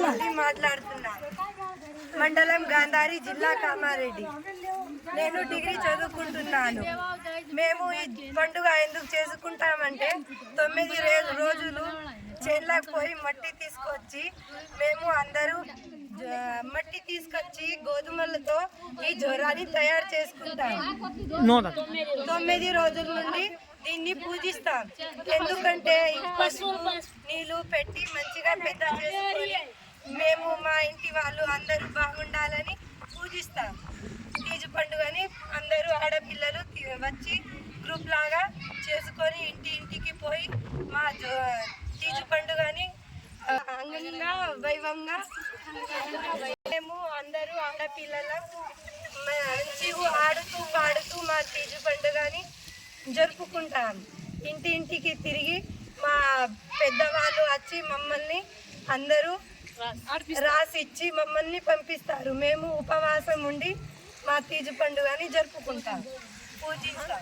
నుండి మాట్లాడుతున్నాను. మండలం గాంధారి, జిల్లా కామారెడ్డి. నేను డిగ్రీ చదువుకుంటున్నాను. మేము ఈ పండుగ ఎందుకు చేసుకుంటామంటే 9 రోజులు చేన్లకు పోయి మట్టి తీసుకొచ్చి మేము అందరూ మట్టి తీసుకొచ్చి గోధుమలతో ఈ జ్వరాన్ని తయారు చేసుకుంటాం. 9 రోజుల నుండి దీన్ని పూజిస్తాం. ఎందుకంటే పసుపు నీళ్ళు పెట్టి మంచిగా పెద్ద చేసుకొని మేము మా ఇంటి వాళ్ళు అందరూ బాగుండాలని పూజిస్తాం. తీజు పండుగని అందరూ ఆడపిల్లలు వచ్చి గ్రూప్ లాగా చేసుకొని ఇంటికి పోయి మా తీజు పండుగని అంగంగా వైభవంగా మేము అందరూ ఆడపిల్లలు మంచిగా ఆడుతూ పాడుతూ మా తీజు పండుగని జరుపుకుంటాం. ఇంటికి తిరిగి మా పెద్దవాళ్ళు వచ్చి మమ్మల్ని అందరూ రాసిచ్చి మమ్మల్ని పంపిస్తారు. మేము ఉపవాసం ఉండి మా తీజు పండుగని జరుపుకుంటాం, పూజిస్తాం.